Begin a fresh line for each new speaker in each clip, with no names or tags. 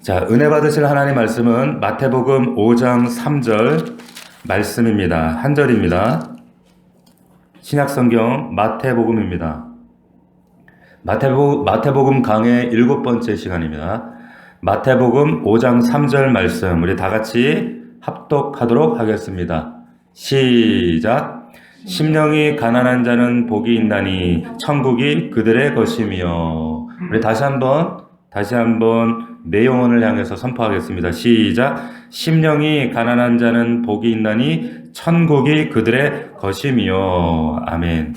자, 은혜 받으실 하나님 말씀은 마태복음 5장 3절 말씀입니다. 한 절입니다. 신약성경 마태복음입니다. 마태복음 강의 7번째 시간입니다. 마태복음 5장 3절 말씀 우리 다 같이 합독하도록 하겠습니다. 시작. 심령이 가난한 자는 복이 있나니 천국이 그들의 것이며. 우리 다시 한번 내 영혼을 향해서 선포하겠습니다. 시작. 심령이 가난한 자는 복이 있나니 천국이 그들의 것이며. 아멘.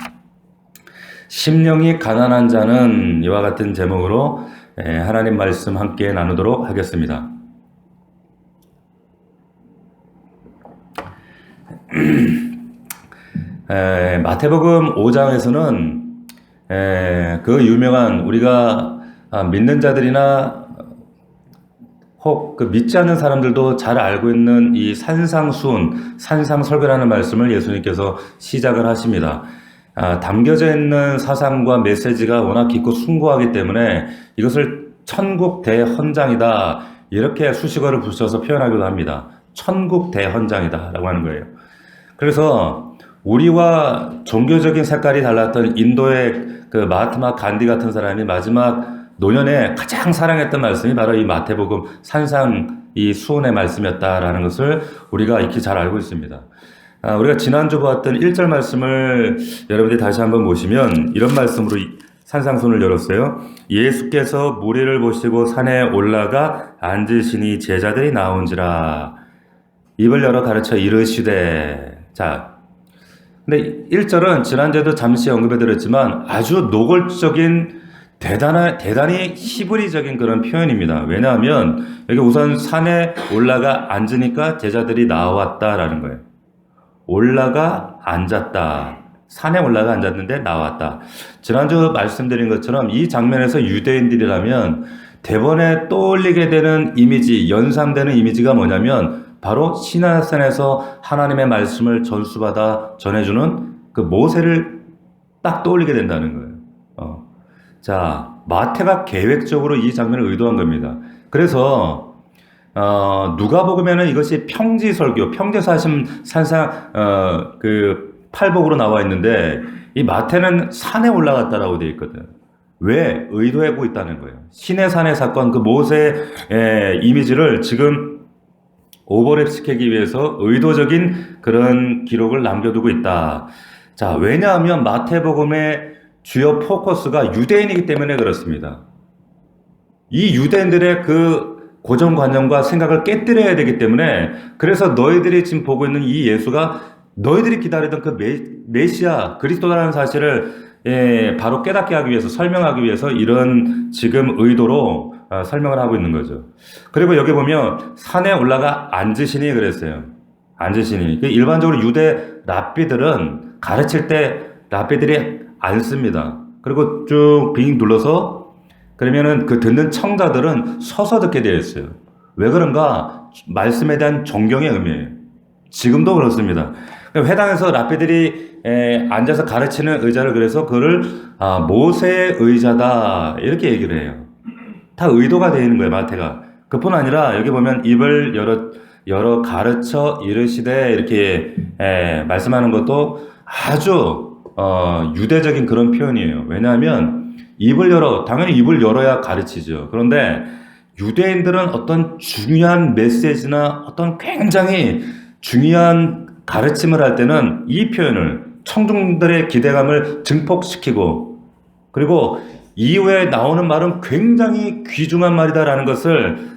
심령이 가난한 자는 이와 같은 제목으로 하나님 말씀 함께 나누도록 하겠습니다. 마태복음 5장에서는 그 유명한 우리가 믿는 자들이나 혹 그 믿지 않는 사람들도 잘 알고 있는 이 산상수훈, 산상설교라는 말씀을 예수님께서 시작을 하십니다. 담겨져 있는 사상과 메시지가 워낙 깊고 숭고하기 때문에 이것을 천국 대헌장이다 이렇게 수식어를 붙여서 표현하기도 합니다. 천국 대헌장이다 라고 하는 거예요. 그래서 우리와 종교적인 색깔이 달랐던 인도의 그 마하트마 간디 같은 사람이 마지막 노년에 가장 사랑했던 말씀이 바로 이 마태복음 산상 이 수훈의 말씀이었다라는 것을 우리가 익히 잘 알고 있습니다. 우리가 지난주 보았던 1절 말씀을 여러분들이 다시 한번 보시면 이런 말씀으로 산상수훈을 열었어요. 예수께서 무리를 보시고 산에 올라가 앉으시니 제자들이 나온지라. 입을 열어 가르쳐 이르시되. 자, 근데 1절은 지난주에도 잠시 언급해 드렸지만 아주 노골적인 대단히 히브리적인 그런 표현입니다. 왜냐하면 여기 우선 산에 올라가 앉으니까 제자들이 나왔다라는 거예요. 올라가 앉았다. 산에 올라가 앉았는데 나왔다. 지난주 말씀드린 것처럼 이 장면에서 유대인들이라면 대번에 떠올리게 되는 이미지, 연상되는 이미지가 뭐냐면 바로 시내산에서 하나님의 말씀을 전수받아 전해주는 그 모세를 딱 떠올리게 된다는 거예요. 자, 마태가 계획적으로 이 장면을 의도한 겁니다. 그래서 누가복음에는 이것이 평지설교, 평지사심 산상 그 팔복으로 나와 있는데 이 마태는 산에 올라갔다라고 되어 있거든. 왜 의도하고 있다는 거예요. 시내산의 사건, 그 모세의 이미지를 지금 오버랩 시키기 위해서 의도적인 그런 기록을 남겨두고 있다. 자, 왜냐하면 마태복음의 주요 포커스가 유대인이기 때문에 그렇습니다. 이 유대인들의 그 고정관념과 생각을 깨뜨려야 되기 때문에 그래서 너희들이 지금 보고 있는 이 예수가 너희들이 기다리던 그 메시아 그리스도라는 사실을 바로 깨닫게 하기 위해서 설명하기 위해서 이런 지금 의도로 설명을 하고 있는 거죠. 그리고 여기 보면 산에 올라가 앉으시니 그랬어요. 앉으시니. 일반적으로 유대 랍비들은 가르칠 때 랍비들이 앉습니다. 그리고 쭉 빙 눌러서 그러면은 그 듣는 청자들은 서서 듣게 되어 있어요. 왜 그런가? 말씀에 대한 존경의 의미예요. 지금도 그렇습니다. 회당에서 랍비들이 앉아서 가르치는 의자를 그래서 그를 모세의 의자다 이렇게 얘기를 해요. 다 의도가 되어 있는 거예요, 마태가. 그뿐 아니라 여기 보면 입을 열어 가르쳐 이르시되 이렇게 말씀하는 것도 아주 유대적인 그런 표현이에요. 왜냐하면 당연히 입을 열어야 가르치죠. 그런데 유대인들은 어떤 중요한 메시지나 어떤 굉장히 중요한 가르침을 할 때는 이 표현을 청중들의 기대감을 증폭시키고 그리고 이후에 나오는 말은 굉장히 귀중한 말이다라는 것을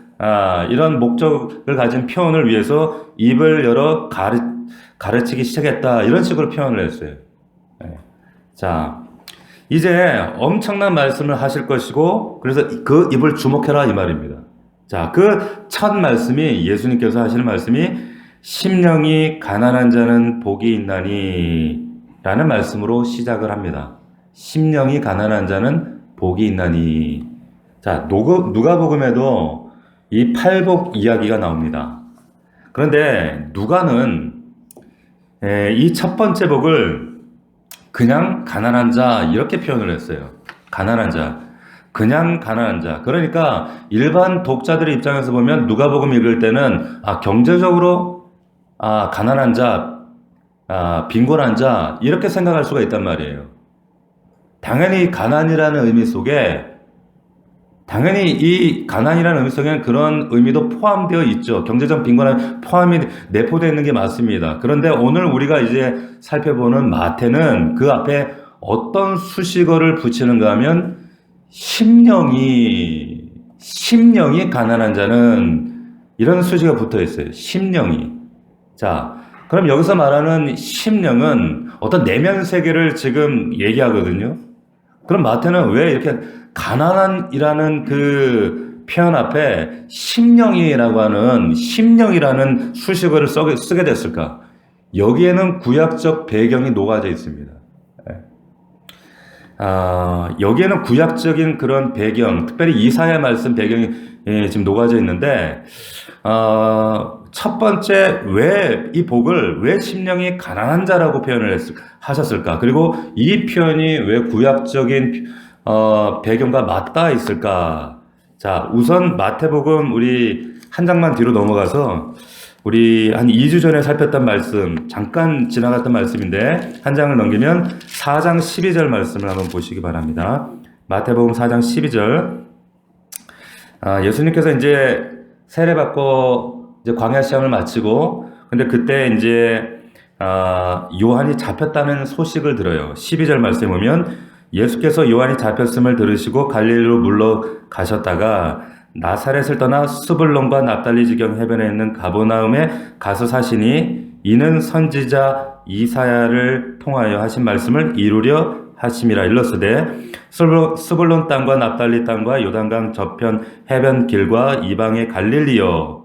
이런 목적을 가진 표현을 위해서 입을 열어 가르치기 시작했다 이런 식으로 표현을 했어요. 자, 이제 엄청난 말씀을 하실 것이고 그래서 그 입을 주목해라 이 말입니다. 자, 그 첫 말씀이 예수님께서 하시는 말씀이 심령이 가난한 자는 복이 있나니 라는 말씀으로 시작을 합니다. 심령이 가난한 자는 복이 있나니. 자, 누가복음에도 이 팔복 이야기가 나옵니다. 그런데 누가는 이 첫 번째 복을 그냥 가난한 자 이렇게 표현을 했어요. 가난한 자. 그냥 가난한 자. 그러니까 일반 독자들의 입장에서 보면 누가복음 읽을 때는 경제적으로 가난한 자, 빈곤한 자 이렇게 생각할 수가 있단 말이에요. 당연히 가난이라는 의미 속에 당연히 이 가난이라는 의미 속에는 그런 의미도 포함되어 있죠. 경제적 빈곤함 포함이 내포되어 있는 게 맞습니다. 그런데 오늘 우리가 이제 살펴보는 마태는 그 앞에 어떤 수식어를 붙이는가 하면 심령이 가난한 자는 이런 수식어가 붙어 있어요. 심령이. 자, 그럼 여기서 말하는 심령은 어떤 내면 세계를 지금 얘기하거든요. 그럼 마태는 왜 이렇게 가난한이라는 그 표현 앞에 심령이라는 수식어를 쓰게 됐을까? 여기에는 구약적 배경이 녹아져 있습니다. 여기에는 구약적인 그런 배경, 특별히 이사야 말씀 배경이 지금 녹아져 있는데, 첫 번째, 이 복을 왜 심령이 가난한 자라고 표현을 하셨을까? 그리고 이 표현이 왜 구약적인 배경과 맞닿아 있을까? 자, 우선 마태복음 우리 한 장만 뒤로 넘어가서 우리 한 2주 전에 살폈던 말씀, 잠깐 지나갔던 말씀인데 한 장을 넘기면 4장 12절 말씀을 한번 보시기 바랍니다. 마태복음 4장 12절. 예수님께서 이제 세례받고 이제 광야 시험을 마치고 근데 그때 이제 요한이 잡혔다는 소식을 들어요. 12절 말씀에 보면 예수께서 요한이 잡혔음을 들으시고 갈릴리로 물러가셨다가 나사렛을 떠나 스불론과 납달리 지경 해변에 있는 가버나움에 가서 사시니 이는 선지자 이사야를 통하여 하신 말씀을 이루려 하심이라. 일러스되 스불론 땅과 납달리 땅과 요단강 저편 해변 길과 이방의 갈릴리여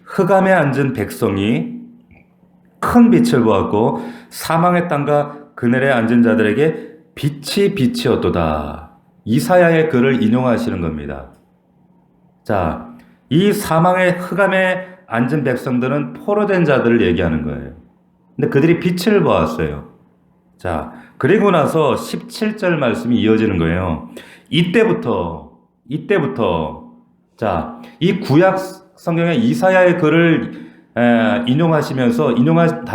흑암에 앉은 백성이 큰 빛을 보았고 사망의 땅과 그늘에 앉은 자들에게 빛이 빛이었도다. 이사야의 글을 인용하시는 겁니다. 자, 이 사망의 흑암에 앉은 백성들은 포로된 자들을 얘기하는 거예요. 근데 그들이 빛을 보았어요. 자, 그리고 나서 17절 말씀이 이어지는 거예요. 이때부터, 자, 이 구약 성경의 이사야의 글을 인용하시면서, 인용한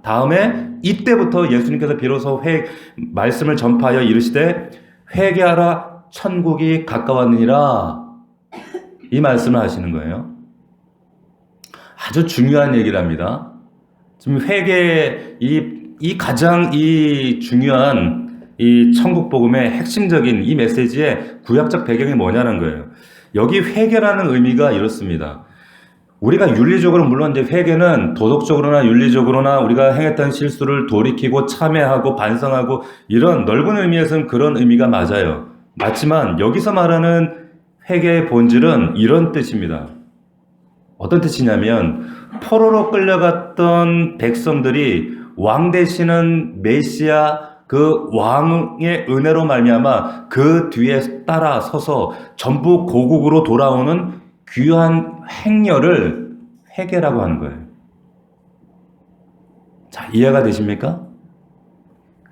다음에 이때부터 예수님께서 비로소 말씀을 전파하여 이르시되 회개하라 천국이 가까웠느니라. 이 말씀을 하시는 거예요. 아주 중요한 얘기를 합니다. 지금 가장 중요한 이 천국 복음의 핵심적인 이 메시지의 구약적 배경이 뭐냐는 거예요. 여기 회개라는 의미가 이렇습니다. 우리가 윤리적으로 물론 이제 회개는 도덕적으로나 윤리적으로나 우리가 행했던 실수를 돌이키고 참회하고 반성하고 이런 넓은 의미에서는 그런 의미가 맞아요. 맞지만 여기서 말하는 회개의 본질은 이런 뜻입니다. 어떤 뜻이냐면 포로로 끌려갔던 백성들이 왕 되시는 메시아 그 왕의 은혜로 말미암아 그 뒤에 따라 서서 전부 고국으로 돌아오는 귀한 행렬을 회개라고 하는 거예요. 자, 이해가 되십니까?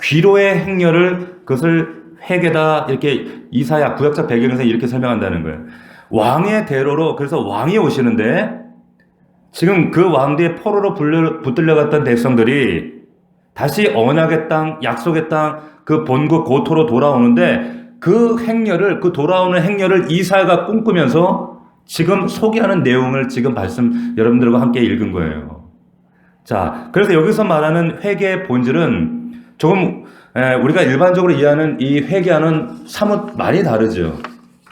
귀로의 행렬을 그것을 회개다 이렇게 이사야 구약적 배경에서 이렇게 설명한다는 거예요. 왕의 대로로 그래서 왕이 오시는데 지금 그 왕 뒤에 포로로 붙들려갔던 백성들이 다시 언약의 땅, 약속의 땅, 그 본국 고토로 돌아오는데 그 행렬을 그 돌아오는 행렬을 이사야가 꿈꾸면서 지금 소개하는 내용을 지금 여러분들과 함께 읽은 거예요. 자, 그래서 여기서 말하는 회개의 본질은 조금 우리가 일반적으로 이해하는 이 회개와는 사뭇 많이 다르죠.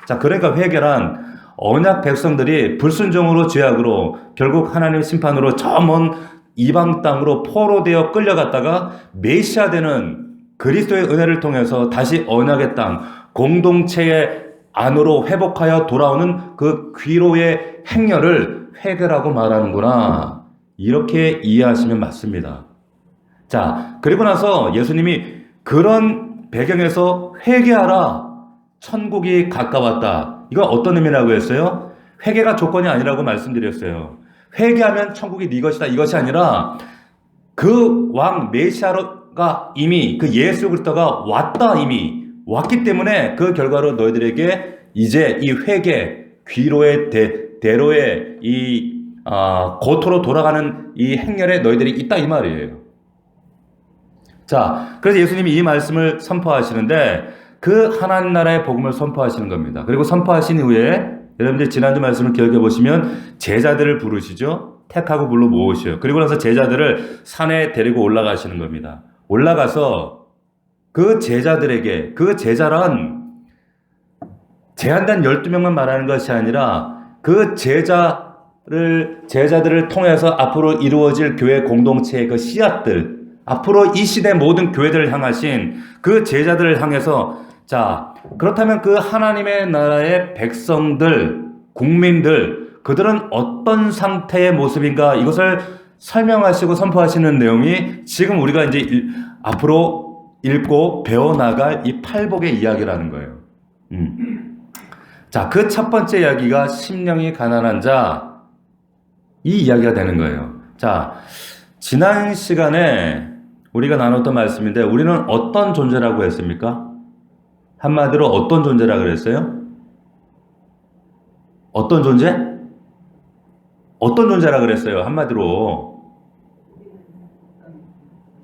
자, 그러니까 회개란 언약 백성들이 불순종으로 죄악으로 결국 하나님의 심판으로 저 먼 이방 땅으로 포로되어 끌려갔다가 메시아 되는 그리스도의 은혜를 통해서 다시 언약의 땅, 공동체의 안으로 회복하여 돌아오는 그 귀로의 행렬을 회개라고 말하는구나. 이렇게 이해하시면 맞습니다. 자, 그리고 나서 예수님이 그런 배경에서 회개하라. 천국이 가까웠다. 이건 어떤 의미라고 했어요? 회개가 조건이 아니라고 말씀드렸어요. 회개하면 천국이 네 것이다. 이것이 아니라 그 왕 메시아가 이미 그 예수 그리스도가 왔다. 이미 왔기 때문에 그 결과로 너희들에게 이제 이 회개, 귀로의 대로의 고토로 돌아가는 이 행렬에 너희들이 있다 이 말이에요. 자, 그래서 예수님이 이 말씀을 선포하시는데 그 하나님 나라의 복음을 선포하시는 겁니다. 그리고 선포하신 후에 여러분들 지난주 말씀을 기억해 보시면 제자들을 부르시죠. 택하고 불러 모으셔요. 그리고 나서 제자들을 산에 데리고 올라가시는 겁니다. 올라가서 그 제자들에게, 그 제자란 제한된 12명만 말하는 것이 아니라 그 제자들을 통해서 앞으로 이루어질 교회 공동체의 그 씨앗들, 앞으로 이 시대 모든 교회들을 향하신 그 제자들을 향해서 자, 그렇다면 그 하나님의 나라의 백성들, 국민들, 그들은 어떤 상태의 모습인가 이것을 설명하시고 선포하시는 내용이 지금 우리가 이제 앞으로 읽고 배워나갈 이 팔복의 이야기라는 거예요. 자, 그 첫 번째 이야기가 심령이 가난한 자, 이 이야기가 되는 거예요. 자, 지난 시간에 우리가 나눴던 말씀인데 우리는 어떤 존재라고 했습니까? 한마디로 어떤 존재라고 그랬어요? 어떤 존재? 어떤 존재라고 그랬어요? 한마디로.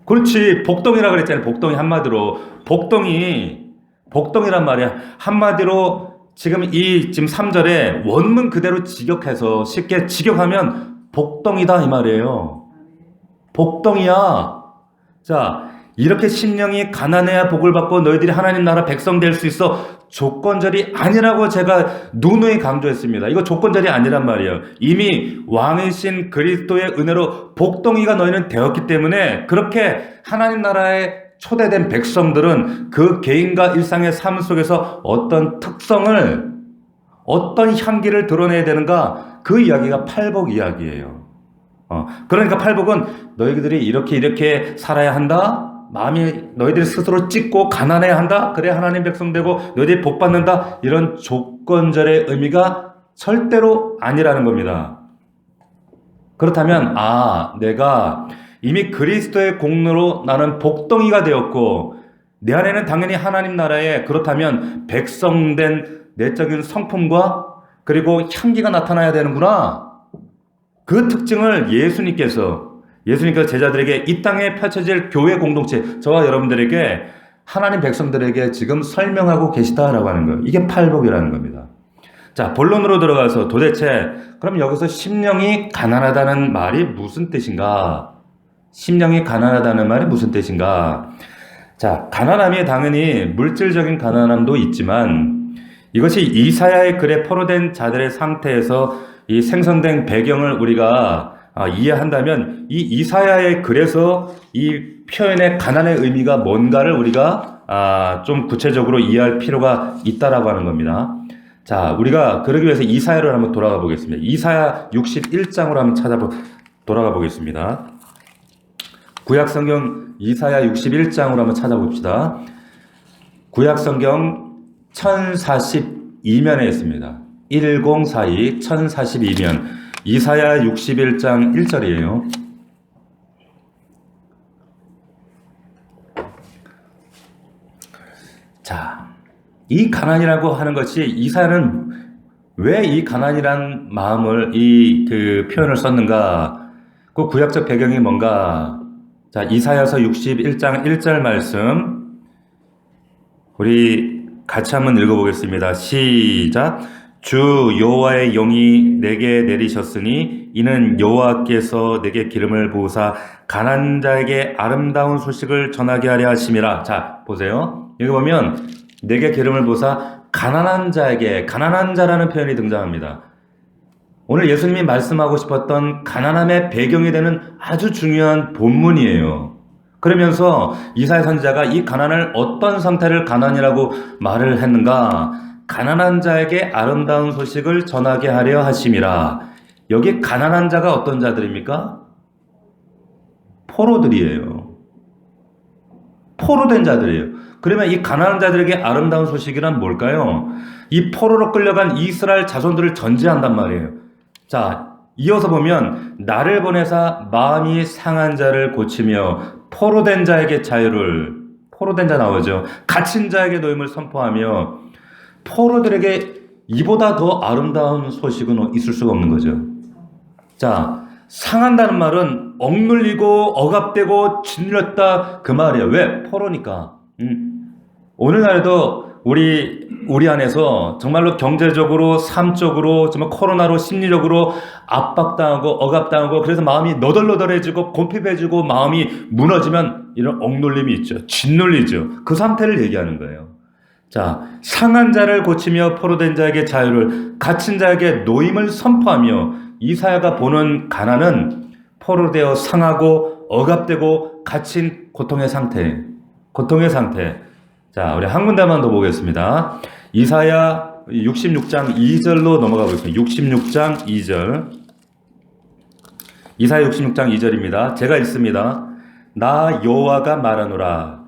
그렇지. 복덩이라고 그랬잖아요. 복덩이 한마디로. 복덩이란 말이야. 한마디로 지금 3절에 원문 그대로 직역해서 쉽게 직역하면 복덩이다 이 말이에요. 복덩이야. 자, 이렇게 심령이 가난해야 복을 받고 너희들이 하나님 나라 백성 될 수 있어. 조건절이 아니라고 제가 누누이 강조했습니다. 이거 조건절이 아니란 말이에요. 이미 왕이신 그리스도의 은혜로 복덩이가 너희는 되었기 때문에 그렇게 하나님 나라에 초대된 백성들은 그 개인과 일상의 삶 속에서 어떤 특성을, 어떤 향기를 드러내야 되는가, 그 이야기가 팔복 이야기예요. 그러니까 팔복은 너희들이 이렇게 살아야 한다. 마음이 너희들이 스스로 찢고 가난해야 한다. 그래 하나님 백성 되고 너희들이 복 받는다. 이런 조건절의 의미가 절대로 아니라는 겁니다. 그렇다면 내가 이미 그리스도의 공로로 나는 복덩이가 되었고 내 안에는 당연히 하나님 나라에 그렇다면 백성된 내적인 성품과 그리고 향기가 나타나야 되는구나. 그 특징을 예수님께서 제자들에게 이 땅에 펼쳐질 교회 공동체, 저와 여러분들에게 하나님 백성들에게 지금 설명하고 계시다라고 하는 거예요. 이게 팔복이라는 겁니다. 자, 본론으로 들어가서 도대체 그럼 여기서 심령이 가난하다는 말이 무슨 뜻인가? 심령이 가난하다는 말이 무슨 뜻인가? 자, 가난함이 당연히 물질적인 가난함도 있지만 이것이 이사야의 글에 포로된 자들의 상태에서 이 생성된 배경을 우리가 이해한다면 이 이사야의 글에서 이 표현의 가난의 의미가 뭔가를 우리가 좀 구체적으로 이해할 필요가 있다라고 하는 겁니다. 자, 우리가 그러기 위해서 이사야를 한번 돌아가 보겠습니다. 이사야 61장으로 한번 돌아가 보겠습니다. 구약성경 이사야 61장으로 한번 찾아봅시다. 구약성경 1042면에 있습니다. 1042, 1042면. 이사야 61장 1절이에요. 자, 이 가난이라고 하는 것이 이사야는 왜 이 가난이란 마음을 그 표현을 썼는가? 그 구약적 배경이 뭔가? 자, 이사야서 61장 1절 말씀 우리 같이 한번 읽어보겠습니다. 시작. 주 여호와의 영이 내게 내리셨으니 이는 여호와께서 내게 기름을 부으사 가난한 자에게 아름다운 소식을 전하게 하려 하심이라. 자, 보세요. 여기 보면 내게 기름을 부으사 가난한 자에게, 가난한 자라는 표현이 등장합니다. 오늘 예수님이 말씀하고 싶었던 가난함의 배경이 되는 아주 중요한 본문이에요. 그러면서 이사야 선지자가 이 가난을 어떤 상태를 가난이라고 말을 했는가? 가난한 자에게 아름다운 소식을 전하게 하려 하심이라. 여기 가난한 자가 어떤 자들입니까? 포로들이에요. 포로된 자들이에요. 그러면 이 가난한 자들에게 아름다운 소식이란 뭘까요? 이 포로로 끌려간 이스라엘 자손들을 전제한단 말이에요. 자, 이어서 보면 나를 보내사 마음이 상한 자를 고치며 포로된 자에게 자유를 포로된 자 나오죠. 갇힌 자에게 노임을 선포하며 포로들에게 이보다 더 아름다운 소식은 있을 수가 없는 거죠. 자, 상한다는 말은 억눌리고 억압되고 짓눌렸다 그 말이에요. 왜? 포로니까. 오늘날에도 우리 안에서 정말로 경제적으로, 삶적으로, 정말 코로나로 심리적으로 압박당하고 억압당하고 그래서 마음이 너덜너덜해지고 곰핍해지고 마음이 무너지면 이런 억눌림이 있죠. 짓눌리죠. 그 상태를 얘기하는 거예요. 자, 상한 자를 고치며 포로된 자에게 자유를, 갇힌 자에게 노임을 선포하며 이사야가 보는 가난은 포로되어 상하고 억압되고 갇힌 고통의 상태. 자, 우리 한 군데만 더 보겠습니다. 이사야 66장 2절로 넘어가 보겠습니다. 66장 2절. 이사야 66장 2절입니다. 제가 읽습니다. 나 여호와가 말하노라.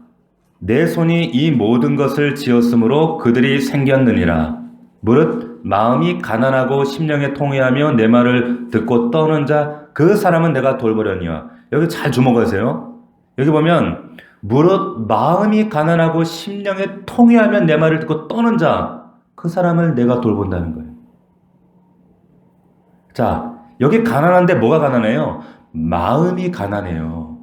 내 손이 이 모든 것을 지었으므로 그들이 생겼느니라. 무릇 마음이 가난하고 심령에 통회하며 내 말을 듣고 떠는 자 그 사람은 내가 돌보려니와. 여기 잘 주목하세요. 여기 보면 무릇 마음이 가난하고 심령에 통회하며 내 말을 듣고 떠는 자 그 사람을 내가 돌본다는 거예요. 자, 여기 가난한데 뭐가 가난해요? 마음이 가난해요.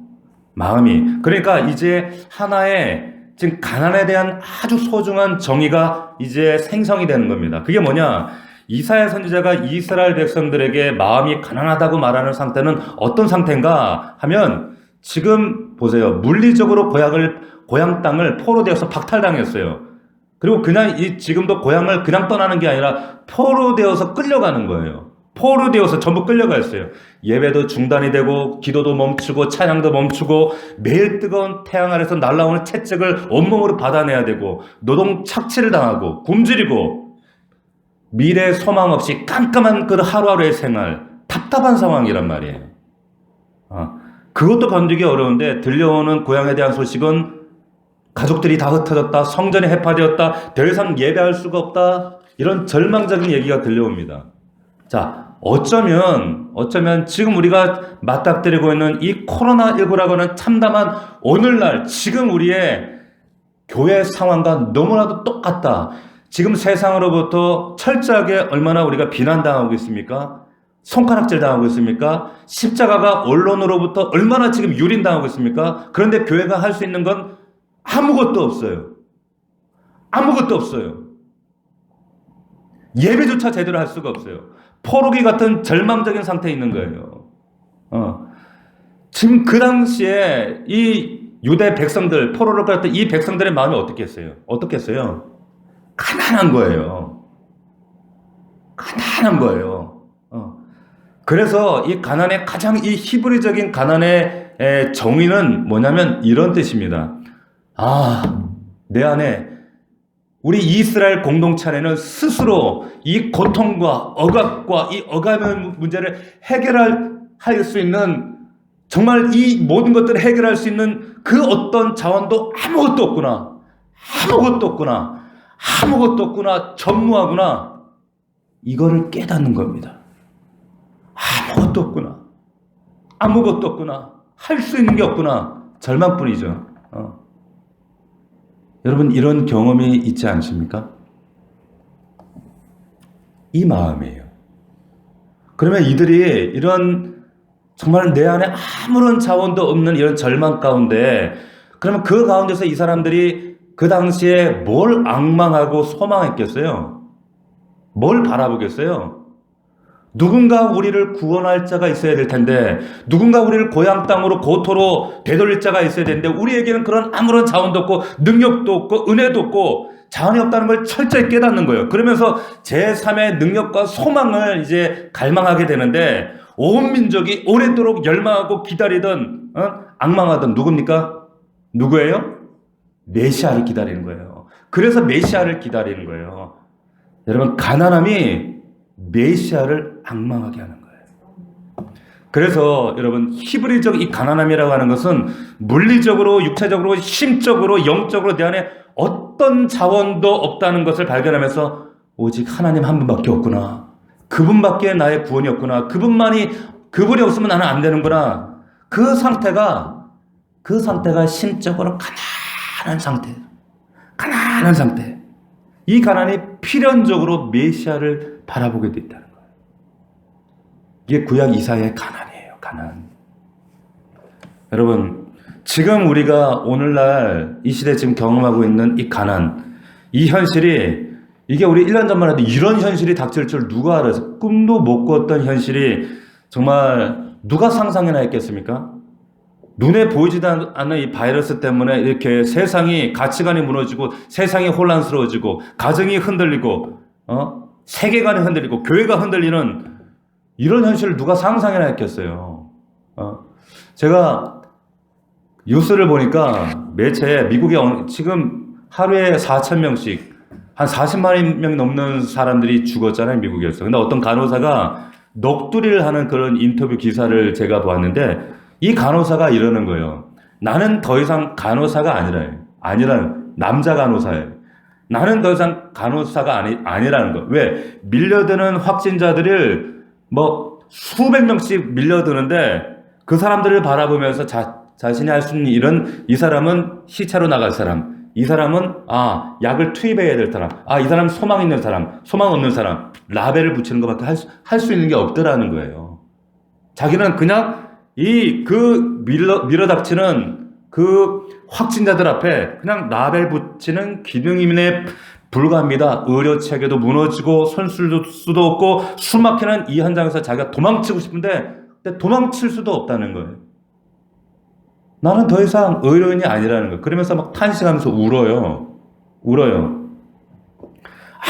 마음이. 그러니까 이제 하나의 지금 가난에 대한 아주 소중한 정의가 이제 생성이 되는 겁니다. 그게 뭐냐? 이사야 선지자가 이스라엘 백성들에게 마음이 가난하다고 말하는 상태는 어떤 상태인가 하면 지금 보세요. 물리적으로 고향 땅을 포로되어서 박탈당했어요. 그리고 그냥 지금도 고향을 그냥 떠나는 게 아니라 포로되어서 끌려가는 거예요. 포로되어서 전부 끌려가 있어요. 예배도 중단이 되고 기도도 멈추고 찬양도 멈추고 매일 뜨거운 태양 아래서 날아오는 채찍을 온몸으로 받아내야 되고 노동 착취를 당하고 굶주리고 미래 소망 없이 깜깜한 그 하루하루의 생활, 답답한 상황이란 말이에요. 그것도 견디기 어려운데 들려오는 고향에 대한 소식은 가족들이 다 흩어졌다, 성전이 해파되었다, 더 이상 예배할 수가 없다, 이런 절망적인 얘기가 들려옵니다. 자, 어쩌면 지금 우리가 맞닥뜨리고 있는 이 코로나19라고 하는 참담한 오늘날 지금 우리의 교회 상황과 너무나도 똑같다. 지금 세상으로부터 철저하게 얼마나 우리가 비난당하고 있습니까? 손가락질 당하고 있습니까? 십자가가 언론으로부터 얼마나 지금 유린당하고 있습니까? 그런데 교회가 할 수 있는 건 아무것도 없어요. 아무것도 없어요. 예배조차 제대로 할 수가 없어요. 포로기 같은 절망적인 상태에 있는 거예요. 지금 그 당시에 이 유대 백성들, 포로를 끌었던 이 백성들의 마음이 어떻겠어요? 가난한 거예요. 가난한 거예요. 그래서 이 가난의 가장 이 히브리적인 가난의 정의는 뭐냐면 이런 뜻입니다. 내 안에 우리 이스라엘 공동체 안에는 스스로 이 고통과 억압과 이 억압의 문제를 해결할 수 있는 정말 이 모든 것들을 해결할 수 있는 그 어떤 자원도 아무것도 없구나. 전무하구나. 이거를 깨닫는 겁니다. 아무것도 없구나. 할 수 있는 게 없구나. 절망뿐이죠. 여러분 이런 경험이 있지 않습니까? 이 마음이에요. 그러면 이들이 이런 정말 내 안에 아무런 자원도 없는 이런 절망 가운데 그러면 그 가운데서 이 사람들이 그 당시에 뭘 앙망하고 소망했겠어요? 뭘 바라보겠어요? 누군가 우리를 구원할 자가 있어야 될 텐데 누군가 우리를 고향 땅으로 고토로 되돌릴 자가 있어야 되는데 우리에게는 그런 아무런 자원도 없고 능력도 없고 은혜도 없고 자원이 없다는 걸 철저히 깨닫는 거예요. 그러면서 제3의 능력과 소망을 이제 갈망하게 되는데 온 민족이 오래도록 열망하고 기다리던 앙망하던 누굽니까? 누구예요? 메시아를 기다리는 거예요. 그래서 메시아를 기다리는 거예요. 여러분 가난함이 메시아를 앙망하게 하는 거예요. 그래서 여러분 히브리적 이 가난함이라고 하는 것은 물리적으로 육체적으로 심적으로 영적으로 내 안에 어떤 자원도 없다는 것을 발견하면서 오직 하나님 한 분밖에 없구나. 그분밖에 나의 구원이 없구나. 그분이 없으면 나는 안 되는구나. 그 상태가 심적으로 가난한 상태. 가난한 상태. 이 가난이 필연적으로 메시아를 바라보게 돼 있다는 거예요. 이게 구약 이사야의 가난이에요. 가난. 여러분, 지금 우리가 오늘날 이 시대 지금 경험하고 있는 이 가난, 이 현실이 이게 우리 1년 전만 해도 이런 현실이 닥칠 줄 누가 알아서 꿈도 못 꿨던 현실이 정말 누가 상상이나 했겠습니까? 눈에 보이지도 않는 이 바이러스 때문에 이렇게 세상이 가치관이 무너지고 세상이 혼란스러워지고 가정이 흔들리고 세계관이 흔들리고 교회가 흔들리는 이런 현실을 누가 상상이나 했겠어요. 제가 뉴스를 보니까 매체에 미국에 지금 하루에 4,000명씩 한 40만 명이 넘는 사람들이 죽었잖아요, 미국에서. 근데 어떤 간호사가 넋두리를 하는 그런 인터뷰 기사를 제가 보았는데 이 간호사가 이러는 거예요. 나는 더 이상 간호사가 아니라는 남자 간호사예요. 나는 더 이상 간호사가 아니라는 거. 왜? 밀려드는 확진자들을 수백 명씩 밀려드는데 그 사람들을 바라보면서 자신이 할 수 있는 일은 이 사람은 시체로 나갈 사람. 이 사람은 약을 투입해야 될 사람. 이 사람은 소망 있는 사람. 소망 없는 사람. 라벨을 붙이는 것밖에 할 수 있는 게 없더라는 거예요. 자기는 그냥 밀어닥치는 그 확진자들 앞에 그냥 라벨 붙이는 기능인에 불과합니다. 의료 체계도 무너지고 손쓸 수도 없고 숨 막히는 이 현장에서 자기가 도망치고 싶은데 도망칠 수도 없다는 거예요. 나는 더 이상 의료인이 아니라는 거예요. 그러면서 막 탄식하면서 울어요.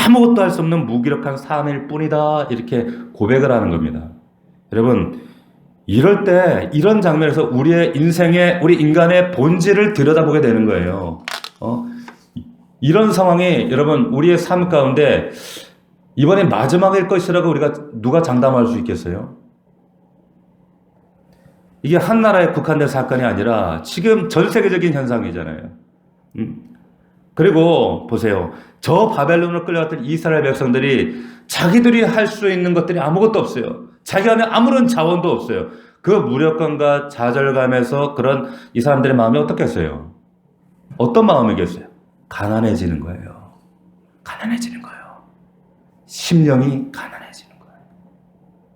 아무것도 할 수 없는 무기력한 삶일 뿐이다. 이렇게 고백을 하는 겁니다. 여러분, 이럴 때 이런 장면에서 우리의 인생의 우리 인간의 본질을 들여다보게 되는 거예요. 이런 상황이 여러분 우리의 삶 가운데 이번에 마지막일 것이라고 누가 장담할 수 있겠어요? 이게 한 나라에 국한된 사건이 아니라 지금 전 세계적인 현상이잖아요. 그리고 보세요. 저 바벨론으로 끌려갔던 이스라엘 백성들이 자기들이 할 수 있는 것들이 아무것도 없어요. 자기 안에 아무런 자원도 없어요. 그 무력감과 좌절감에서 그런 이 사람들의 마음이 어떻겠어요? 어떤 마음이겠어요? 가난해지는 거예요. 가난해지는 거예요. 심령이 가난해지는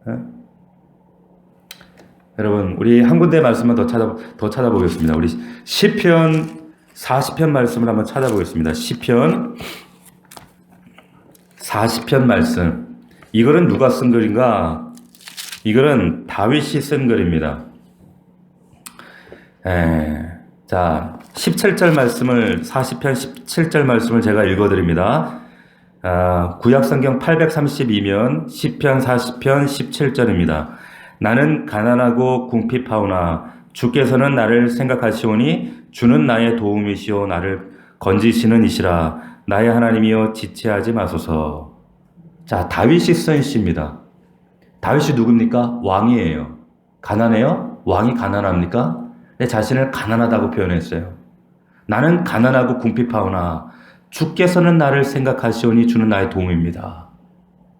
거예요. 여러분, 우리 한 군데 말씀만 더 찾아보겠습니다. 우리 시편 40편 말씀을 한번 찾아보겠습니다. 시편 40편 말씀. 이거는 누가 쓴 글인가? 이거는 다윗이 쓴 글입니다. 자, 17절 말씀을, 40편 17절 말씀을 제가 읽어드립니다. 구약성경 832면 시편 40편 17절입니다. 나는 가난하고 궁핍하오나 주께서는 나를 생각하시오니 주는 나의 도움이시오 나를 건지시는 이시라. 나의 하나님이여 지체하지 마소서. 자, 다윗이 쓴 시입니다. 다윗이 누굽니까? 왕이에요. 가난해요? 왕이 가난합니까? 내 자신을 가난하다고 표현했어요. 나는 가난하고 궁핍하오나 주께서는 나를 생각하시오니 주는 나의 도움입니다.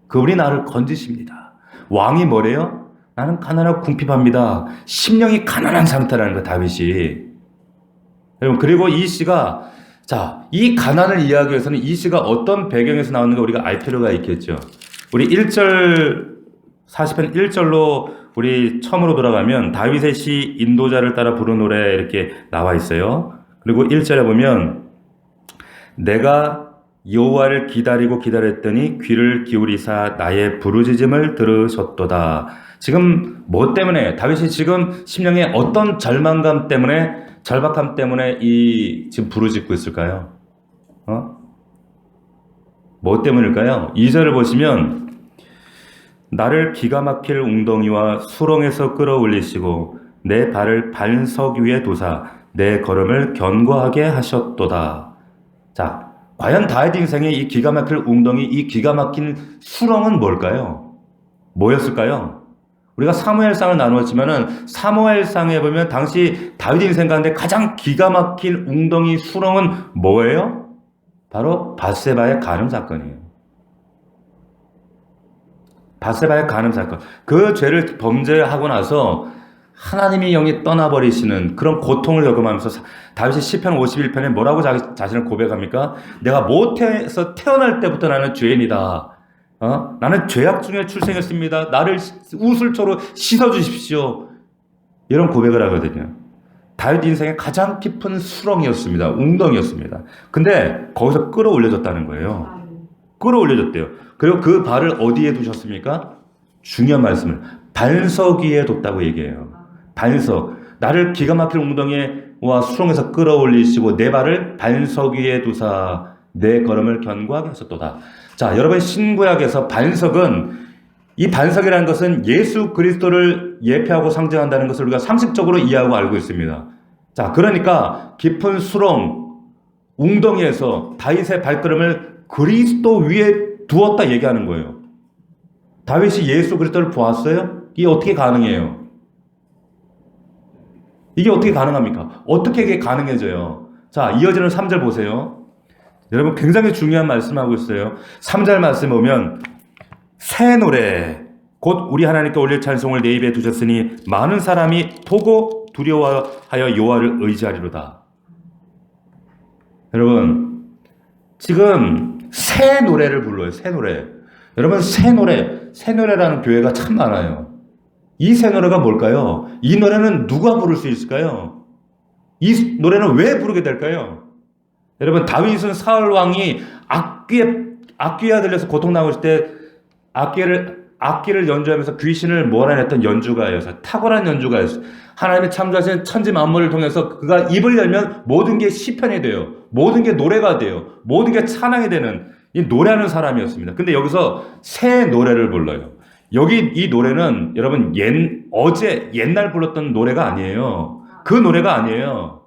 그분이 나를 건지십니다. 왕이 뭐래요? 나는 가난하고 궁핍합니다. 심령이 가난한 상태라는 거예요, 다윗이. 여러분, 그리고 이 시가, 이 가난을 이해하기 위해서는 이 시가 어떤 배경에서 나오는가 우리가 알 필요가 있겠죠. 우리 1절, 40편 1절로 우리 처음으로 돌아가면 다윗의 시 인도자를 따라 부른 노래 이렇게 나와 있어요. 그리고 1절에 보면 내가 여호와를 기다렸더니 귀를 기울이사 나의 부르짖음을 들으셨도다. 지금 뭐 때문에 다윗이 지금 심령에 어떤 절망감 때문에 절박함 때문에 지금 부르짖고 있을까요? 뭐 때문일까요? 2절을 보시면 나를 기가 막힐 웅덩이와 수렁에서 끌어올리시고 내 발을 반석 위에 두사 내 걸음을 견고하게 하셨도다. 자, 과연 다윗 인생의 이 기가 막힐 웅덩이, 이 기가 막힌 수렁은 뭘까요? 뭐였을까요? 우리가 사무엘상을 나누었지만은 사무엘상에 보면 당시 다윗 인생 가운데 가장 기가 막힌 웅덩이 수렁은 뭐예요? 바로 밧세바의 간음 사건이에요. 밧세바의 간음 사건. 그 죄를 범죄하고 나서 하나님이 영이 떠나버리시는 그런 고통을 겪으면서 다윗이 시편 51편에 뭐라고 자기 자신을 고백합니까? 내가 모태에서 태어날 때부터 나는 죄인이다. 나는 죄악 중에 출생했습니다. 나를 우슬초로 씻어주십시오. 이런 고백을 하거든요. 다윗 인생의 가장 깊은 수렁이었습니다. 웅덩이였습니다. 근데 거기서 끌어올려졌다는 거예요. 끌어올려졌대요. 그리고 그 발을 어디에 두셨습니까? 중요한 말씀을 반석 위에 뒀다고 얘기해요. 반석. 나를 기가 막힌 웅덩이와 수렁에서 끌어올리시고 내 발을 반석 위에 두사 내 걸음을 견고하게 하셨도다. 자, 여러분 신구약에서 반석은 이 반석이라는 것은 예수 그리스도를 예표하고 상징한다는 것을 우리가 상식적으로 이해하고 알고 있습니다. 자, 그러니까 깊은 수렁, 웅덩이에서 다윗의 발걸음을 그리스도 위에 두었다 얘기하는 거예요. 다윗이 예수 그리스도를 보았어요? 이게 어떻게 가능해요? 이게 어떻게 가능합니까? 어떻게 이게 가능해져요? 자, 이어지는 3절 보세요. 여러분 굉장히 중요한 말씀하고 있어요. 3절 말씀 보면 새 노래 곧 우리 하나님께 올릴 찬송을 내 입에 두셨으니 많은 사람이 보고 두려워하여 여호와를 의지하리로다. 여러분 지금 새 노래를 불러요. 새 노래. 여러분 새 노래라는 교회가 참 많아요. 이 새 노래가 뭘까요? 이 노래는 누가 부를 수 있을까요? 이 노래는 왜 부르게 될까요? 여러분 다윗은 사울 왕이 악귀가 들려서 고통당했을 때 악기를 연주하면서 귀신을 몰아냈던 연주가였어요. 탁월한 연주가였어요. 하나님이 창조하신 천지 만물을 통해서 그가 입을 열면 모든 게 시편이 돼요. 모든 게 노래가 돼요. 모든 게 찬양이 되는 이 노래하는 사람이었습니다. 근데 여기서 새 노래를 불러요. 여기 이 노래는 여러분 어제 옛날 불렀던 노래가 아니에요. 그 노래가 아니에요.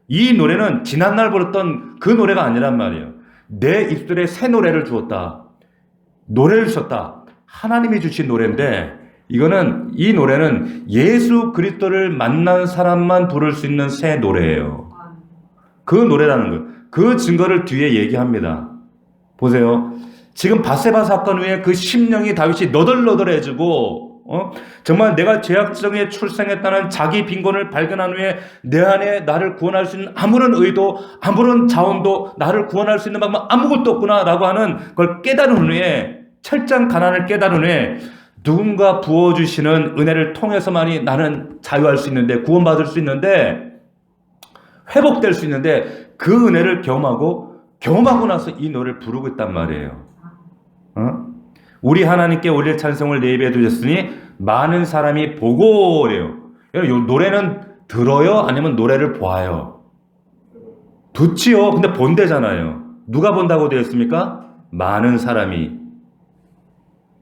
이 노래는 지난날 불렀던 그 노래가 아니란 말이에요. 내 입술에 새 노래를 주었다. 노래를 주셨다. 하나님이 주신 노래인데 이 노래는 예수 그리스도를 만난 사람만 부를 수 있는 새 노래예요. 그 노래라는 거. 그 증거를 뒤에 얘기합니다. 보세요. 지금 밧세바 사건 후에 그 심령이 다윗이 너덜너덜해지고 정말 내가 죄악성에 출생했다는 자기 빈곤을 발견한 후에 내 안에 나를 구원할 수 있는 아무런 의도, 아무런 자원도 나를 구원할 수 있는 방법 아무것도 없구나라고 하는 걸 깨달은 후에 철저한 가난을 깨달은 후에 누군가 부어주시는 은혜를 통해서만이 나는 자유할 수 있는데 구원받을 수 있는데 회복될 수 있는데 그 은혜를 경험하고 나서 이 노래를 부르고 있단 말이에요. 우리 하나님께 올릴 찬송을 내 입에 두셨으니 많은 사람이 보고래요. 여러분, 이 노래는 들어요? 아니면 노래를 봐요? 듣지요. 근데 본대잖아요. 누가 본다고 되어 있습니까? 많은 사람이.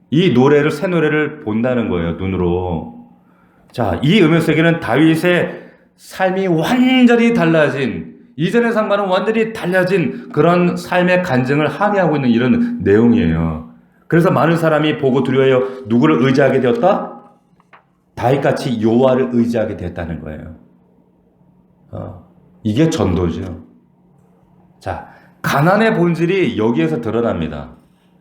이 노래를, 새 노래를 본다는 거예요. 눈으로. 자, 이 음역세계는 다윗의 삶이 완전히 달라진, 이전의 삶과는 완전히 달라진 그런 삶의 간증을 함의하고 있는 이런 내용이에요. 그래서 많은 사람이 보고 두려워하여 누구를 의지하게 되었다? 다윗같이 여호와를 의지하게 됐다는 거예요. 이게 전도죠. 자, 가난의 본질이 여기에서 드러납니다.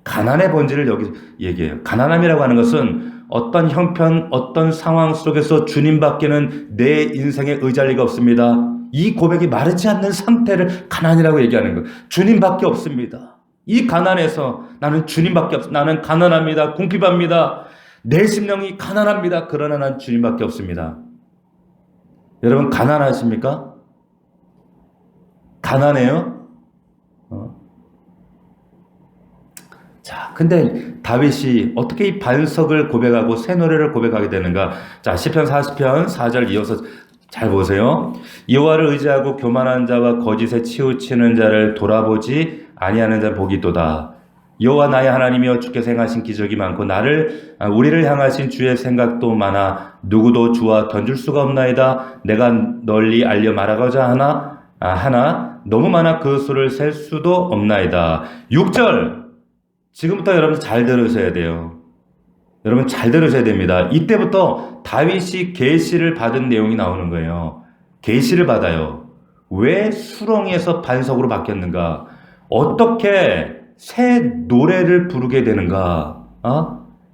가난의 본질을 여기 얘기해요. 가난함이라고 하는 것은 어떤 형편, 어떤 상황 속에서 주님밖에는 내 인생에 의지할 리가 없습니다. 이 고백이 마르지 않는 상태를 가난이라고 얘기하는 거예요. 주님밖에 없습니다. 이 가난에서 나는 주님밖에 없습니다. 나는 가난합니다. 궁핍합니다. 내 심령이 가난합니다. 그러나 난 주님밖에 없습니다. 여러분 가난하십니까? 가난해요? 자, 근데 다윗이 어떻게 이 반석을 고백하고 새 노래를 고백하게 되는가? 자, 시편 40편 4절 이어서 잘 보세요. 여호와를 의지하고 교만한 자와 거짓에 치우치는 자를 돌아보지 아니하는 자 복이도다. 여호와 나의 하나님이여 주께서 행하신 기적이 많고 우리를 향하신 주의 생각도 많아 누구도 주와 던질 수가 없나이다. 내가 널리 알려 말하고자 하나 너무 많아 그 수를 셀 수도 없나이다. 6절 지금부터 여러분 잘 들으셔야 돼요. 여러분 잘 들으셔야 됩니다. 이때부터 다윗이 계시를 받은 내용이 나오는 거예요. 계시를 받아요. 왜 수렁에서 반석으로 바뀌었는가? 어떻게 새 노래를 부르게 되는가?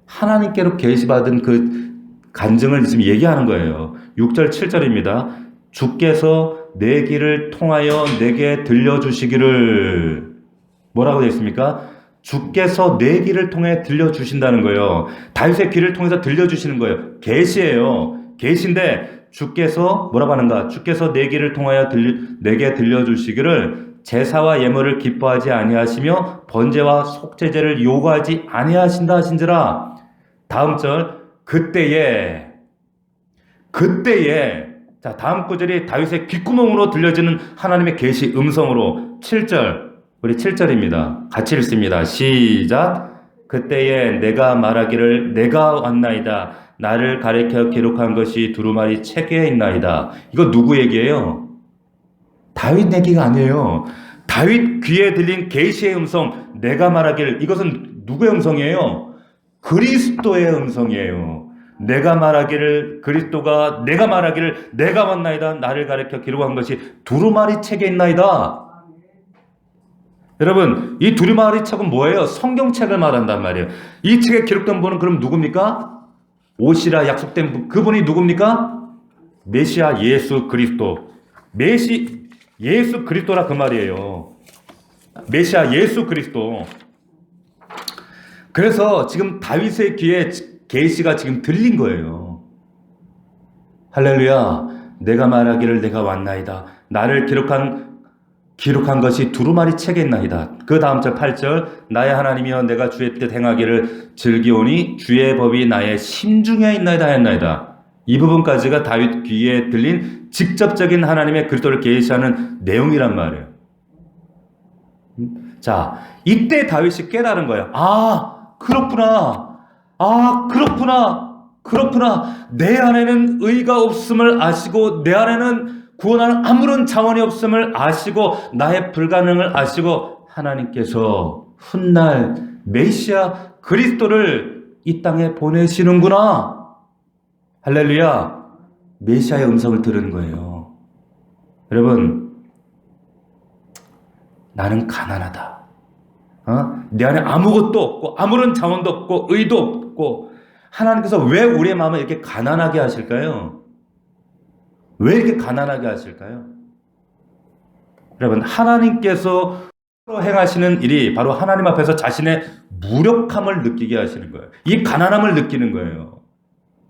하나님께로 계시받은 간증을 지금 얘기하는 거예요. 6절 7절입니다. 주께서 내 길을 통하여 내게 들려주시기를, 뭐라고 되어 있습니까? 주께서 내 길을 통해 들려주신다는 거예요. 다윗의 길을 통해서 들려주시는 거예요. 계시예요. 계시인데 주께서 뭐라고 하는가? 주께서 내 길을 통하여 내게 들려주시기를 제사와 예물을 기뻐하지 아니하시며 번제와 속죄제를 요구하지 아니하신다 하신지라. 다음 절, 그때에. 자, 다음 구절이 다윗의 귓구멍으로 들려지는 하나님의 계시 음성으로 7절, 우리 7절입니다. 같이 읽습니다. 시작. 그때에 내가 말하기를 내가 왔나이다. 나를 가리켜 기록한 것이 두루마리 책에 있나이다. 이거 누구 얘기예요? 다윗 얘기가 아니에요. 다윗 귀에 들린 계시의 음성, 내가 말하기를, 이것은 누구의 음성이에요? 그리스도의 음성이에요. 내가 말하기를, 그리스도가 내가 말하기를 내가 왔나이다. 나를 가리켜 기록한 것이 두루마리 책에 있나이다. 여러분, 이 두루마리 책은 뭐예요? 성경책을 말한단 말이에요. 이 책에 기록된 분은 그럼 누굽니까? 오시라 약속된 분, 그분이 누굽니까? 메시아 예수 그리스도. 예수 그리스도라 그 말이에요. 메시아 예수 그리스도. 그래서 지금 다윗의 귀에 계시가 지금 들린 거예요. 할렐루야. 내가 말하기를 내가 왔나이다. 나를 기록한 것이 두루마리 책에 있나이다. 그 다음 절 8절, 나의 하나님이여 내가 주의 뜻 행하기를 즐기오니 주의 법이 나의 심중에 있나이다 했나이다. 이 부분까지가 다윗 귀에 들린 직접적인 하나님의 그리스도를 계시하는 내용이란 말이에요. 자, 이때 다윗이 깨달은 거예요. 그렇구나. 내 안에는 의가 없음을 아시고 내 안에는 구원하는 아무런 자원이 없음을 아시고 나의 불가능을 아시고 하나님께서 훗날 메시아 그리스도를 이 땅에 보내시는구나. 할렐루야. 메시아의 음성을 들은 거예요. 여러분, 나는 가난하다. 내 안에 아무것도 없고 아무런 자원도 없고 의도 없고, 하나님께서 왜 우리의 마음을 이렇게 가난하게 하실까요? 왜 이렇게 가난하게 하실까요? 여러분, 하나님께서 행하시는 일이 바로 하나님 앞에서 자신의 무력함을 느끼게 하시는 거예요. 이 가난함을 느끼는 거예요.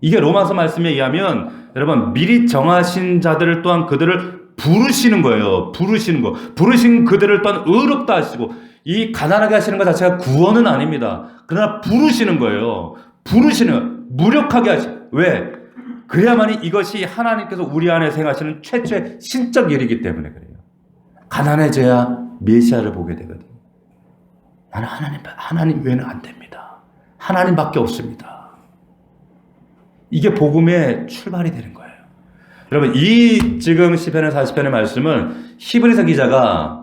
이게 로마서 말씀에 의하면 여러분, 미리 정하신 자들을 또한 그들을 부르시는 거예요. 부르신 그들을 또한 의롭다 하시고, 이 가난하게 하시는 것 자체가 구원은 아닙니다. 그러나 부르시는 거예요. 무력하게 하시고. 왜? 그래야만이 이것이 하나님께서 우리 안에 행하시는 최초의 신적 일이기 때문에 그래요. 가난해져야 메시아를 보게 되거든요. 나는 하나님 외에는 안 됩니다. 하나님밖에 없습니다. 이게 복음의 출발이 되는 거예요. 여러분, 이 지금 시편의 40편의 말씀을 히브리서 기자가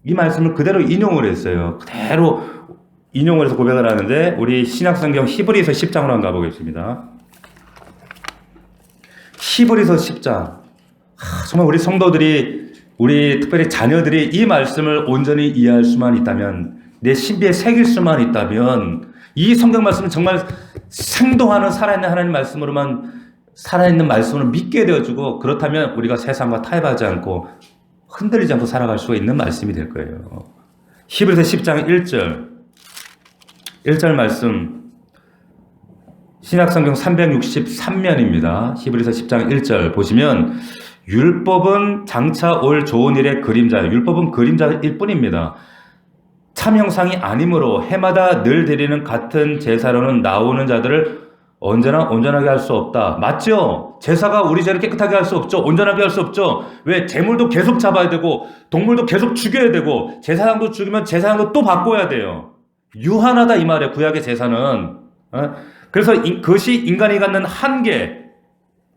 이 말씀을 그대로 인용을 했어요. 그대로 인용을 해서 고백을 하는데, 우리 신약성경 히브리서 10장으로 한번 가보겠습니다. 히브리서 10장. 정말 우리 성도들이, 우리 특별히 자녀들이 이 말씀을 온전히 이해할 수만 있다면, 내 신비에 새길 수만 있다면, 이 성경 말씀은 정말 생동하는 살아있는 하나님 말씀으로만, 살아있는 말씀을 믿게 되어주고, 그렇다면 우리가 세상과 타협하지 않고 흔들리지 않고 살아갈 수 있는 말씀이 될 거예요. 히브리서 10장 1절 말씀, 신약성경 363면입니다. 히브리서 10장 1절 보시면, 율법은 장차 올 좋은 일의 그림자예요. 율법은 그림자일 뿐입니다. 참 형상이 아니므로 해마다 늘 드리는 같은 제사로는 나오는 자들을 언제나 온전하게 할 수 없다. 맞죠? 제사가 우리 죄를 깨끗하게 할 수 없죠. 온전하게 할 수 없죠. 왜? 제물도 계속 잡아야 되고 동물도 계속 죽여야 되고 제사장도 죽이면 제사장도 또 바꿔야 돼요. 유한하다 이 말이에요. 구약의 제사는. 그래서 그것이 인간이 갖는 한계,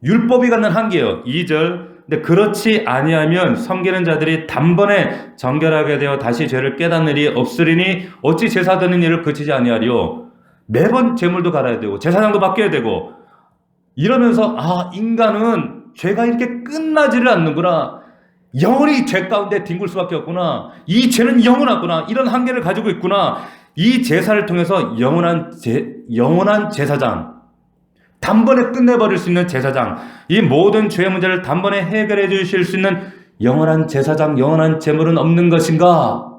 율법이 갖는 한계예요. 2절. 근데 그렇지 아니하면 섬기는 자들이 단번에 정결하게 되어 다시 죄를 깨닫는 일이 없으리니 어찌 제사 드는 일을 그치지 아니하리요. 매번 제물도 갈아야 되고 제사장도 바뀌어야 되고, 이러면서 인간은 죄가 이렇게 끝나지를 않는구나. 영원히 죄 가운데 뒹굴 수밖에 없구나. 이 죄는 영원하구나. 이런 한계를 가지고 있구나. 이 제사를 통해서 영원한 제사장, 단번에 끝내버릴 수 있는 제사장, 이 모든 죄의 문제를 단번에 해결해 주실 수 있는 영원한 제사장, 영원한 제물은 없는 것인가?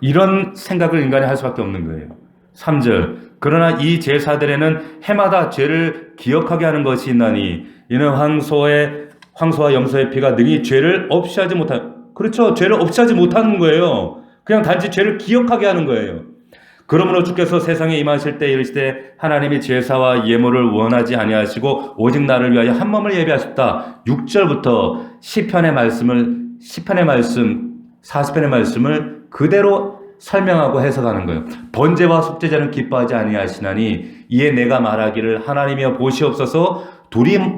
이런 생각을 인간이 할 수밖에 없는 거예요. 3절, 그러나 이 제사들에는 해마다 죄를 기억하게 하는 것이 있나니 이는 황소와 염소의 피가 능히 죄를 없이 하지 못한, 그렇죠, 죄를 없이 하지 못하는 거예요. 그냥 단지 죄를 기억하게 하는 거예요. 그러므로 주께서 세상에 임하실 때 이르시되 하나님이 제사와 예물을 원하지 아니하시고 오직 나를 위하여 한 몸을 예비하셨다. 6절부터 시편의 말씀 40편의 말씀을 그대로 설명하고 해석하는 거예요. 번제와 속죄제는 기뻐하지 아니하시나니 이에 내가 말하기를 하나님이여 보시옵소서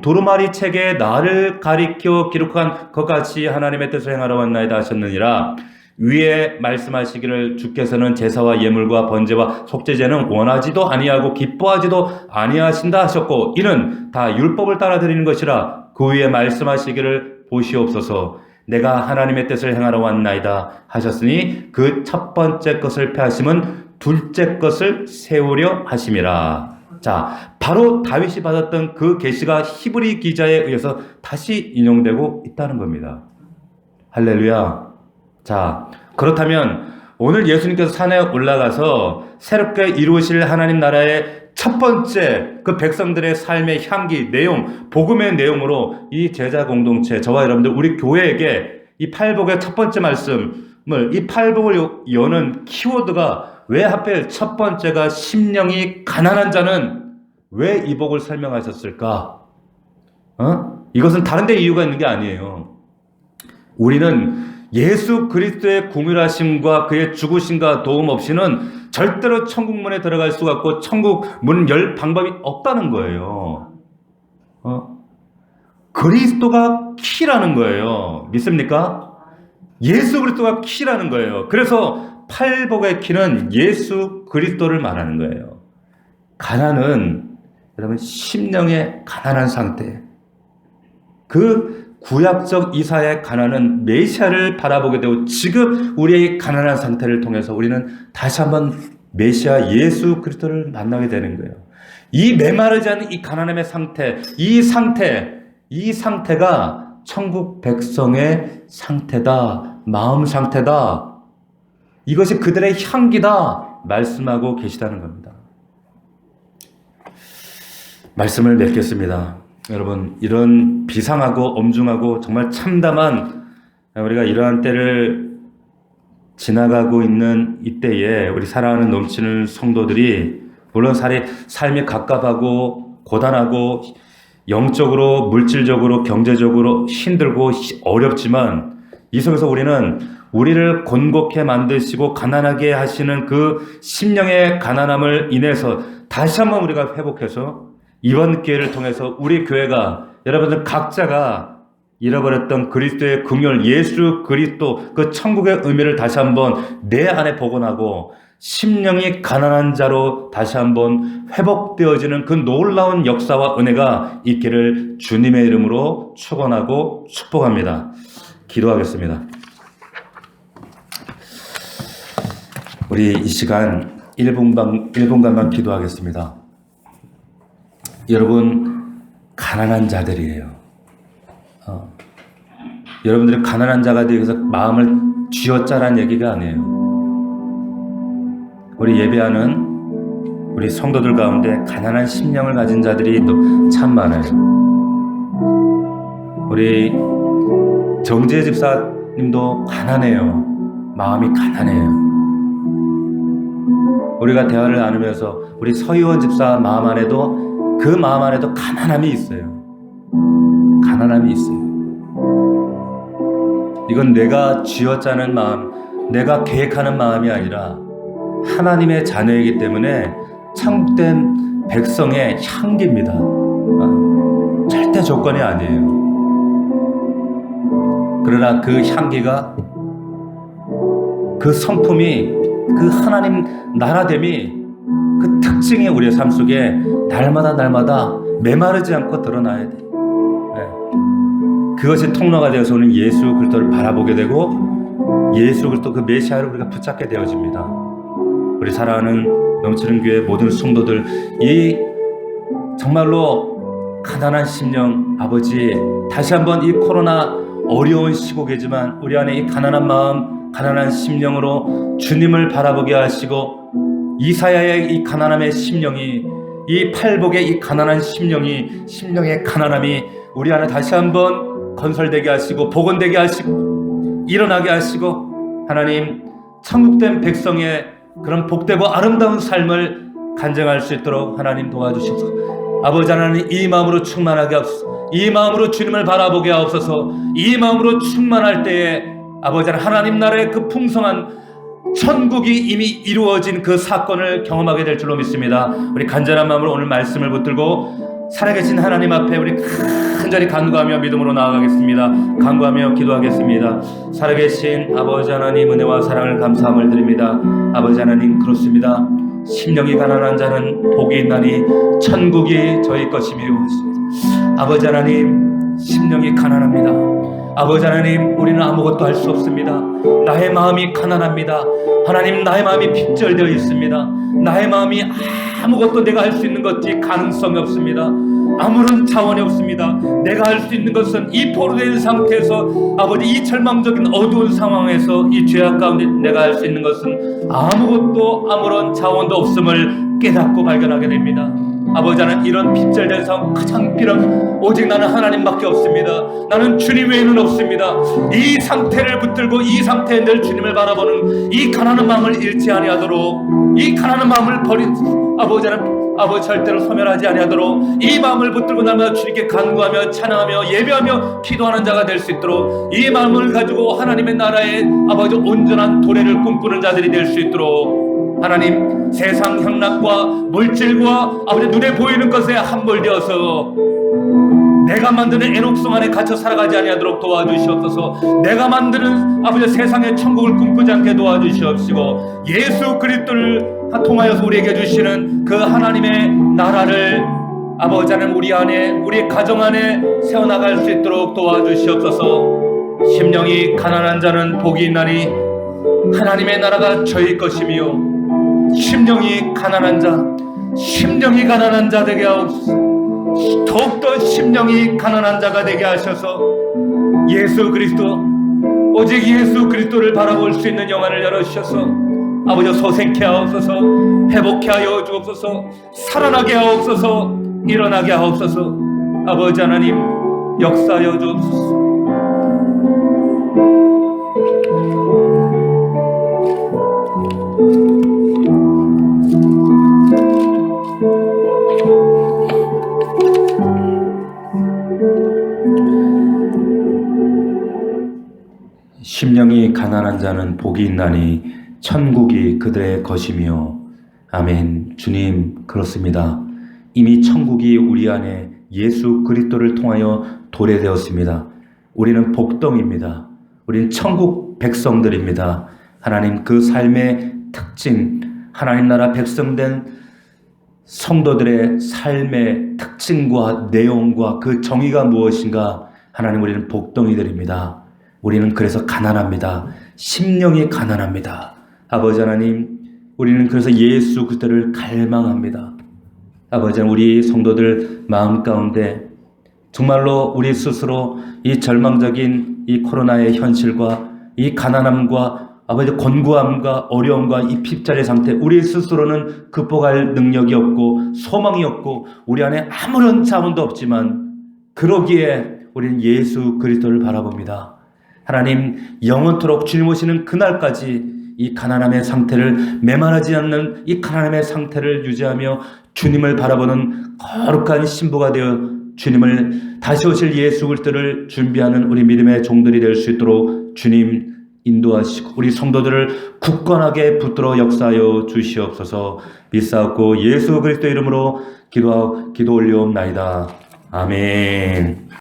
두루마리 책에 나를 가리켜 기록한 것 같이 하나님의 뜻을 행하러 왔나이다 하셨느니라. 위에 말씀하시기를 주께서는 제사와 예물과 번제와 속죄제는 원하지도 아니하고 기뻐하지도 아니하신다 하셨고 이는 다 율법을 따라 드리는 것이라. 그 위에 말씀하시기를 보시옵소서 내가 하나님의 뜻을 행하러 왔나이다 하셨으니 그 첫 번째 것을 폐하심은 둘째 것을 세우려 하심이라. 자, 바로 다윗이 받았던 그 계시가 히브리 기자에 의해서 다시 인용되고 있다는 겁니다. 할렐루야. 자, 그렇다면 오늘 예수님께서 산에 올라가서 새롭게 이루실 하나님 나라의 첫 번째 그 백성들의 삶의 향기, 내용, 복음의 내용으로 이 제자 공동체, 저와 여러분들, 우리 교회에게 이 팔복의 첫 번째 말씀을, 이 팔복을 여는 키워드가 왜 하필 첫 번째가 심령이 가난한 자는 왜 이 복을 설명하셨을까? 이것은 다른 데 이유가 있는 게 아니에요. 우리는 예수 그리스도의 궁휼하심과 그의 죽으심과 도움 없이는 절대로 천국 문에 들어갈 수가 없고 천국 문 열 방법이 없다는 거예요. 그리스도가 키라는 거예요. 믿습니까? 예수 그리스도가 키라는 거예요. 그래서 팔복의 키는 예수 그리스도를 말하는 거예요. 가난은 여러분 심령의 가난한 상태. 그 구약적 이사야의 가난은 메시아를 바라보게 되고 지금 우리의 가난한 상태를 통해서 우리는 다시 한번 메시아 예수 그리스도를 만나게 되는 거예요. 이 메마르지 않은 이 가난함의 상태, 이 상태가 천국 백성의 상태다, 마음 상태다. 이것이 그들의 향기다 말씀하고 계시다는 겁니다. 말씀을 맺겠습니다. 여러분, 이런 비상하고 엄중하고 정말 참담한 우리가 이러한 때를 지나가고 있는 이때에 우리 사랑하는 넘치는 성도들이 물론 삶이 갑갑하고 고단하고 영적으로 물질적으로 경제적으로 힘들고 어렵지만 이 속에서 우리는 우리를 곤곡해 만드시고 가난하게 하시는 그 심령의 가난함을 인해서 다시 한번 우리가 회복해서 이번 기회를 통해서 우리 교회가 여러분들 각자가 잃어버렸던 그리스도의 긍휼, 예수 그리스도 그 천국의 의미를 다시 한번 내 안에 복원하고 심령이 가난한 자로 다시 한번 회복되어지는 그 놀라운 역사와 은혜가 있기를 주님의 이름으로 축원하고 축복합니다. 기도하겠습니다. 우리 이 시간 1분간만 기도하겠습니다. 여러분 가난한 자들이에요. 여러분들이 가난한 자가 되기 위해서 마음을 쥐어짜란 얘기가 아니에요. 우리 예배하는 우리 성도들 가운데 가난한 심령을 가진 자들이 또 참 많아요. 우리 정재 집사님도 가난해요. 마음이 가난해요. 우리가 대화를 나누면서 우리 서희원 집사 마음 안에도 그 마음 안에도 가난함이 있어요. 가난함이 있어요. 이건 내가 쥐어짜는 마음, 내가 계획하는 마음이 아니라 하나님의 자녀이기 때문에 참된 백성의 향기입니다. 절대 조건이 아니에요. 그러나 그 향기가, 그 성품이, 그 하나님 나라됨이, 그 특징이 우리의 삶 속에 날마다 메마르지 않고 드러나야 돼. 그것이 통로가 되어서 우리는 예수 그리스도를 바라보게 되고 예수 그리스도 그 메시아를 우리가 붙잡게 되어집니다. 우리 사랑하는 넘치는 교회 모든 성도들, 이 정말로 가난한 심령, 아버지, 다시 한번 이 코로나 어려운 시국이지만 우리 안에 이 가난한 마음, 가난한 심령으로 주님을 바라보게 하시고, 이사야의 이 가난함의 심령이, 이 팔복의 이 가난한 심령의 가난함이 우리 안에 다시 한번 건설되게 하시고, 복원되게 하시고, 일어나게 하시고, 하나님, 천국된 백성의 그런 복되고 아름다운 삶을 간증할 수 있도록 하나님 도와주시옵소서. 아버지 하나님, 이 마음으로 충만하게 하옵소서. 이 마음으로 주님을 바라보게 하옵소서. 이 마음으로 충만할 때에 아버지 하나님 나라의 그 풍성한 천국이 이미 이루어진 그 사건을 경험하게 될 줄로 믿습니다. 우리 간절한 마음으로 오늘 말씀을 붙들고 살아계신 하나님 앞에 우리 간절히 간구하며 믿음으로 나아가겠습니다. 간구하며 기도하겠습니다. 살아계신 아버지 하나님, 은혜와 사랑을 감사함을 드립니다. 아버지 하나님, 그렇습니다. 심령이 가난한 자는 복이 있나니 천국이 저희 것이며, 아버지 하나님, 심령이 가난합니다. 아버지 하나님, 우리는 아무것도 할 수 없습니다. 나의 마음이 가난합니다. 하나님, 나의 마음이 핍절되어 있습니다. 나의 마음이 아무것도 내가 할 수 있는 것이 가능성이 없습니다. 아무런 자원이 없습니다. 내가 할 수 있는 것은 이 포로된 상태에서, 아버지, 이 절망적인 어두운 상황에서, 이 죄악 가운데 내가 할 수 있는 것은 아무것도, 아무런 자원도 없음을 깨닫고 발견하게 됩니다. 아버지 하나님, 이런 핍절된 상황 가장 필요한 오직 나는 하나님밖에 없습니다. 나는 주님 외에는 없습니다. 이 상태를 붙들고 이 상태에 늘 주님을 바라보는 이 가난한 마음을 잃지 아니하도록, 이 가난한 마음을 아버지 하나님, 아버지 절대로 소멸하지 아니하도록 이 마음을 붙들고 날마다 주님께 간구하며 찬양하며 예배하며 기도하는 자가 될 수 있도록, 이 마음을 가지고 하나님의 나라에 아버지 온전한 도래를 꿈꾸는 자들이 될 수 있도록, 하나님, 세상 향락과 물질과 아버지 눈에 보이는 것에 함몰되어서 내가 만드는 애녹성 안에 갇혀 살아가지 아니하도록 도와주시옵소서. 내가 만드는 아버지 세상의 천국을 꿈꾸지 않게 도와주시옵시고, 예수 그리스도를 통하여서 우리에게 주시는 그 하나님의 나라를 아버지 하나님 우리 안에, 우리 가정 안에 세워나갈 수 있도록 도와주시옵소서. 심령이 가난한 자는 복이 있나니 하나님의 나라가 저희 것이며, 심령이 가난한 자 되게 하옵소서. 더욱더 심령이 가난한 자가 되게 하셔서 예수 그리스도, 오직 예수 그리스도를 바라볼 수 있는 영안을 열어주셔서 아버지 소생케 하옵소서. 회복케 하여 주옵소서. 살아나게 하옵소서. 일어나게 하옵소서. 아버지 하나님, 역사하여 주옵소서. 심령이 가난한 자는 복이 있나니 천국이 그들의 것이며. 아멘. 주님, 그렇습니다. 이미 천국이 우리 안에 예수 그리스도를 통하여 도래되었습니다. 우리는 복덩입니다. 우리는 천국 백성들입니다. 하나님, 그 삶의 특징, 하나님 나라 백성된 성도들의 삶의 특징과 내용과 그 정의가 무엇인가? 하나님, 우리는 복덩이들입니다. 우리는 그래서 가난합니다. 심령이 가난합니다. 아버지 하나님, 우리는 그래서 예수 그리스도를 갈망합니다. 아버지 하나님, 우리 성도들 마음 가운데 정말로 우리 스스로 이 절망적인 이 코로나의 현실과 이 가난함과 아버지 곤고함과 어려움과 이 핍절의 상태, 우리 스스로는 극복할 능력이 없고 소망이 없고 우리 안에 아무런 자원도 없지만, 그러기에 우리는 예수 그리스도를 바라봅니다. 하나님, 영원토록 주님 오시는 그날까지 이 가난함의 상태를, 메마르지 않는 이 가난함의 상태를 유지하며 주님을 바라보는 거룩한 신부가 되어 주님을, 다시 오실 예수 그리스도를 준비하는 우리 믿음의 종들이 될 수 있도록 주님 인도하시고 우리 성도들을 굳건하게 붙들어 역사하여 주시옵소서. 믿사옵고 예수 그리스도 이름으로 기도 올리옵나이다. 아멘.